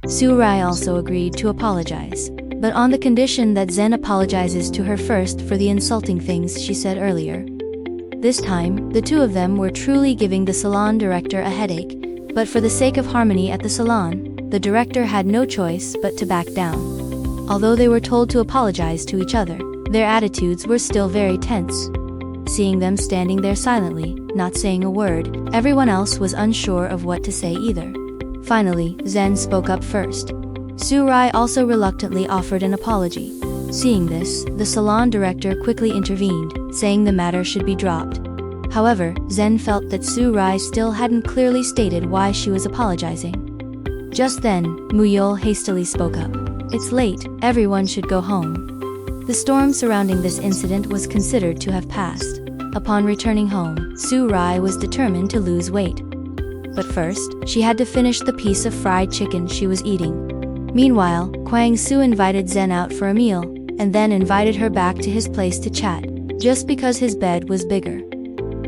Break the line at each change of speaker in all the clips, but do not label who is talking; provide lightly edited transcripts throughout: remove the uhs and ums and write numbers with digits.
Su-rai also agreed to apologize, but on the condition that Zen apologizes to her first for the insulting things she said earlier. This time, the two of them were truly giving the salon director a headache, but for the sake of harmony at the salon, the director had no choice but to back down. Although they were told to apologize to each other, their attitudes were still very tense. Seeing them standing there silently, not saying a word, everyone else was unsure of what to say either. Finally, Zen spoke up first. Su-rai also reluctantly offered an apology. Seeing this, the salon director quickly intervened, saying the matter should be dropped. However, Zen felt that Su-rai still hadn't clearly stated why she was apologizing. Just then, Muyul hastily spoke up. "It's late, everyone should go home." The storm surrounding this incident was considered to have passed. Upon returning home, Su-rai was determined to lose weight. But first, she had to finish the piece of fried chicken she was eating. Meanwhile, Kwang-soo invited Zen out for a meal, and then invited her back to his place to chat, just because his bed was bigger.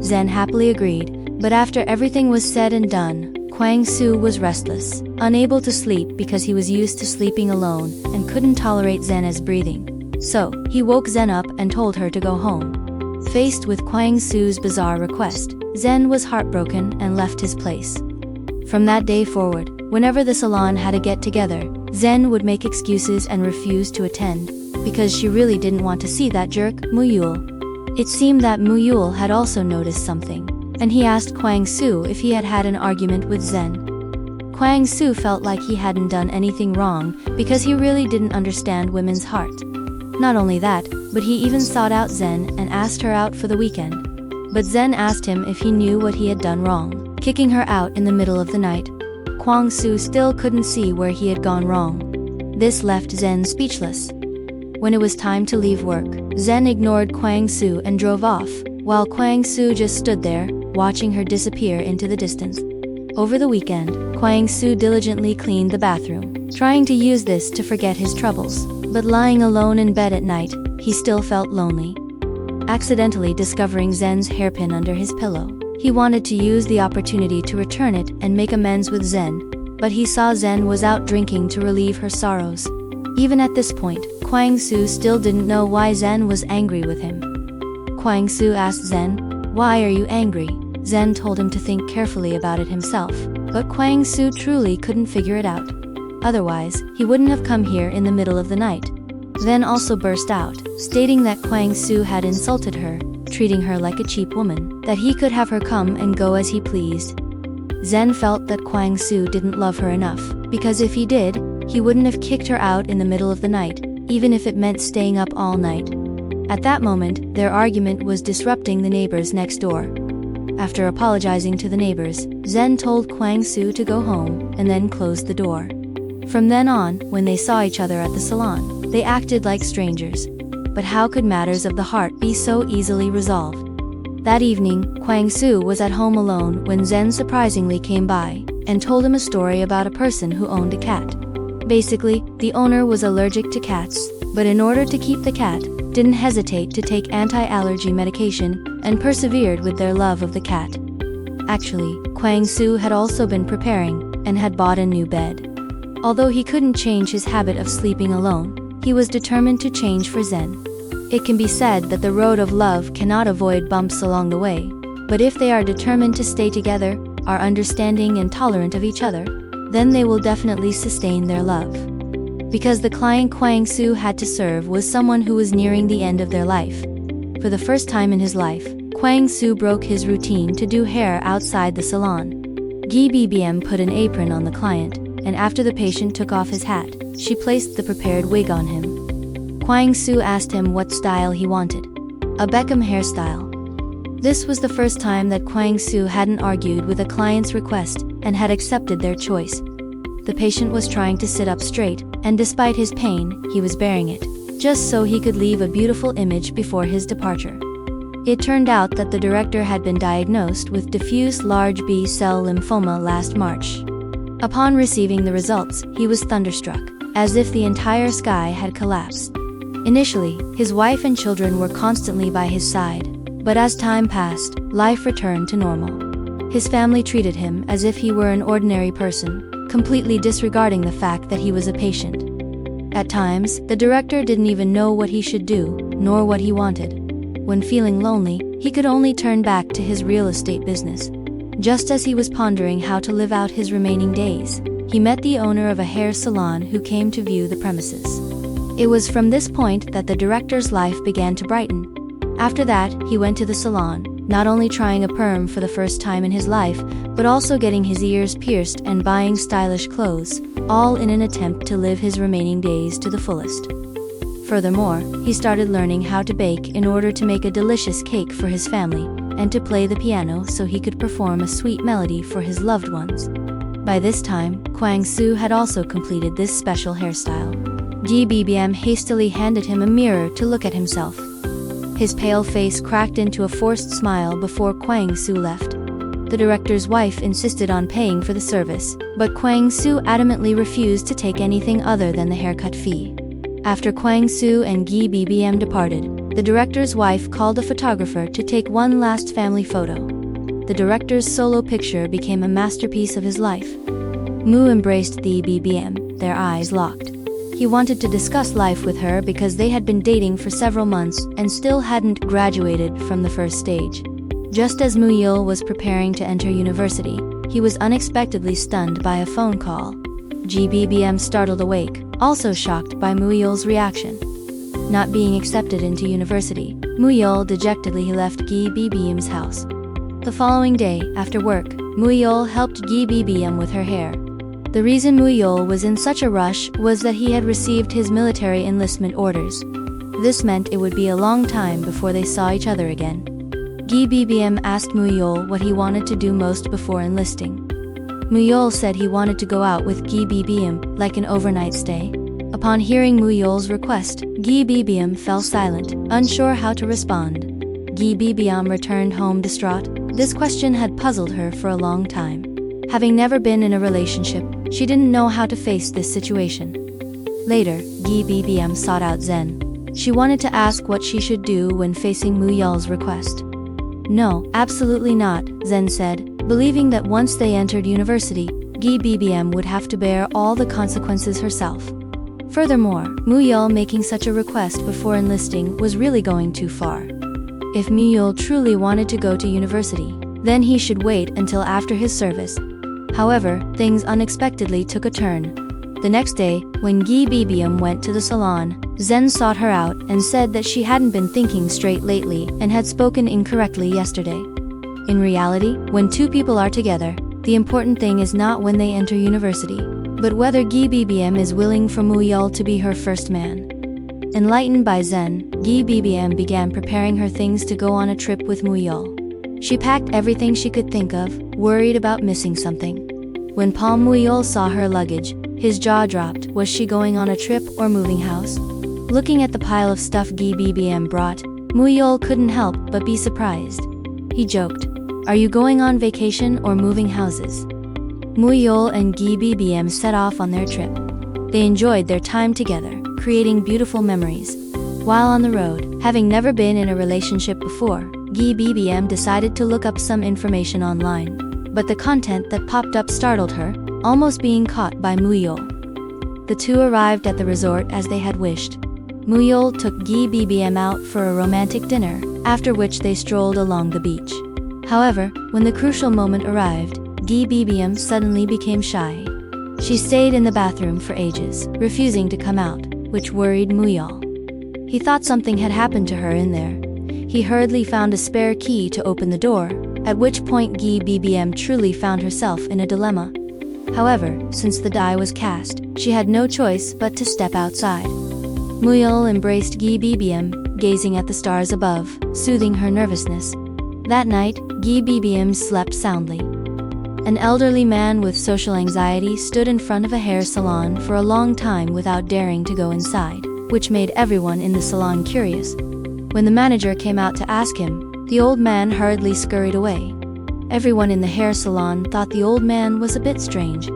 Zen happily agreed, but after everything was said and done, Kwang-soo was restless, unable to sleep because he was used to sleeping alone and couldn't tolerate Zen's breathing. So, he woke Zen up and told her to go home. Faced with Kwang-soo's bizarre request, Zen was heartbroken and left his place. From that day forward, whenever the salon had a get-together, Zen would make excuses and refuse to attend, because she really didn't want to see that jerk, Muyul. It seemed that Muyul had also noticed something, and he asked Kwang-soo if he had had an argument with Zen. Kwang-soo felt like he hadn't done anything wrong because he really didn't understand women's heart. Not only that, but he even sought out Zen and asked her out for the weekend. But Zen asked him if he knew what he had done wrong, kicking her out in the middle of the night. Kwang-soo still couldn't see where he had gone wrong. This left Zen speechless. When it was time to leave work, Zen ignored Kwang-soo and drove off, while Kwang-soo just stood there, watching her disappear into the distance. Over the weekend, Kwang-soo diligently cleaned the bathroom, trying to use this to forget his troubles. But lying alone in bed at night, he still felt lonely. Accidentally discovering Zen's hairpin under his pillow, he wanted to use the opportunity to return it and make amends with Zen, but he saw Zen was out drinking to relieve her sorrows. Even at this point, Kwang-soo still didn't know why Zen was angry with him. Kwang-soo asked Zen, "Why are you angry?" Zen told him to think carefully about it himself, but Kwang-soo truly couldn't figure it out. Otherwise, he wouldn't have come here in the middle of the night. Zen also burst out, stating that Kwang-soo had insulted her, treating her like a cheap woman, that he could have her come and go as he pleased. Zen felt that Kwang-soo didn't love her enough, because if he did, he wouldn't have kicked her out in the middle of the night, even if it meant staying up all night. At that moment, their argument was disrupting the neighbors next door. After apologizing to the neighbors, Zen told Kwang-soo to go home and then closed the door. From then on, when they saw each other at the salon, they acted like strangers. But how could matters of the heart be so easily resolved? That evening, Kwang-soo was at home alone when Zen surprisingly came by and told him a story about a person who owned a cat. Basically, the owner was allergic to cats, but in order to keep the cat, didn't hesitate to take anti-allergy medication and persevered with their love of the cat. Actually, Kwang-soo had also been preparing and had bought a new bed. Although he couldn't change his habit of sleeping alone, he was determined to change for Zen. It can be said that the road of love cannot avoid bumps along the way, but if they are determined to stay together, are understanding and tolerant of each other, then they will definitely sustain their love. Because the client Kwang-soo had to serve was someone who was nearing the end of their life. For the first time in his life, Kwang-soo broke his routine to do hair outside the salon. Gi BBM put an apron on the client, and after the patient took off his hat, she placed the prepared wig on him. Kwang-soo asked him what style he wanted. A Beckham hairstyle. This was the first time that Kwang-soo hadn't argued with a client's request and had accepted their choice. The patient was trying to sit up straight, and despite his pain, he was bearing it, just so he could leave a beautiful image before his departure. It turned out that the director had been diagnosed with diffuse large B-cell lymphoma last March. Upon receiving the results, he was thunderstruck, as if the entire sky had collapsed. Initially, his wife and children were constantly by his side, but as time passed, life returned to normal. His family treated him as if he were an ordinary person, completely disregarding the fact that he was a patient. At times, the director didn't even know what he should do, nor what he wanted. When feeling lonely, he could only turn back to his real estate business. Just as he was pondering how to live out his remaining days, he met the owner of a hair salon who came to view the premises. It was from this point that the director's life began to brighten. After that, he went to the salon, not only trying a perm for the first time in his life, but also getting his ears pierced and buying stylish clothes, all in an attempt to live his remaining days to the fullest. Furthermore, he started learning how to bake in order to make a delicious cake for his family, and to play the piano so he could perform a sweet melody for his loved ones. By this time, Kwang-soo had also completed this special hairstyle. GBBM hastily handed him a mirror to look at himself. His pale face cracked into a forced smile before Kwang-soo left. The director's wife insisted on paying for the service, but Kwang-soo adamantly refused to take anything other than the haircut fee. After Kwang-soo and GBBM departed, the director's wife called a photographer to take one last family photo. The director's solo picture became a masterpiece of his life. Moo embraced the BBM, their eyes locked. He wanted to discuss life with her because they had been dating for several months and still hadn't graduated from the first stage. Just as Muyil was preparing to enter university, he was unexpectedly stunned by a phone call. GBBM startled awake, also shocked by Muyil's reaction. Not being accepted into university, Muyil dejectedly left GBBM's house. The following day, after work, Muyil helped GBBM with her hair. The reason Muyil was in such a rush was that he had received his military enlistment orders. This meant it would be a long time before they saw each other again. GBBM asked Muyil what he wanted to do most before enlisting. Muyil said he wanted to go out with GBBM, like an overnight stay. Upon hearing Muyil's request, GBBM fell silent, unsure how to respond. GBBM returned home distraught. This question had puzzled her for a long time. Having never been in a relationship, she didn't know how to face this situation. Later, GBBM sought out Zen. She wanted to ask what she should do when facing Muyil's request. No, absolutely not, Zen said, believing that once they entered university, GBBM would have to bear all the consequences herself. Furthermore, Muyil making such a request before enlisting was really going too far. If Muyil truly wanted to go to university, then he should wait until after his service. However, things unexpectedly took a turn. The next day, when GBBM went to the salon, Zen sought her out and said that she hadn't been thinking straight lately and had spoken incorrectly yesterday. In reality, when two people are together, the important thing is not when they enter university, but whether GBBM is willing for Muyil to be her first man. Enlightened by Zen, GBBM began preparing her things to go on a trip with Muyil. She packed everything she could think of, worried about missing something. When Palm Muyil saw her luggage, his jaw dropped. Was she going on a trip or moving house? Looking at the pile of stuff GBBM brought, Muyil couldn't help but be surprised. He joked, "Are you going on vacation or moving houses?" Muyil and GBBM set off on their trip. They enjoyed their time together, creating beautiful memories. While on the road, having never been in a relationship before, GBBM decided to look up some information online. But the content that popped up startled her, almost being caught by Muyil. The two arrived at the resort as they had wished. Muyil took GBBM out for a romantic dinner, after which they strolled along the beach. However, when the crucial moment arrived, GBBM suddenly became shy. She stayed in the bathroom for ages, refusing to come out, which worried Muyil. He thought something had happened to her in there. He hurriedly found a spare key to open the door, at which point GBBM truly found herself in a dilemma. However, since the die was cast, she had no choice but to step outside. Muyil embraced GBBM, gazing at the stars above, soothing her nervousness. That night, GBBM slept soundly. An elderly man with social anxiety stood in front of a hair salon for a long time without daring to go inside, which made everyone in the salon curious. When the manager came out to ask him, the old man hurriedly scurried away. Everyone in the hair salon thought the old man was a bit strange.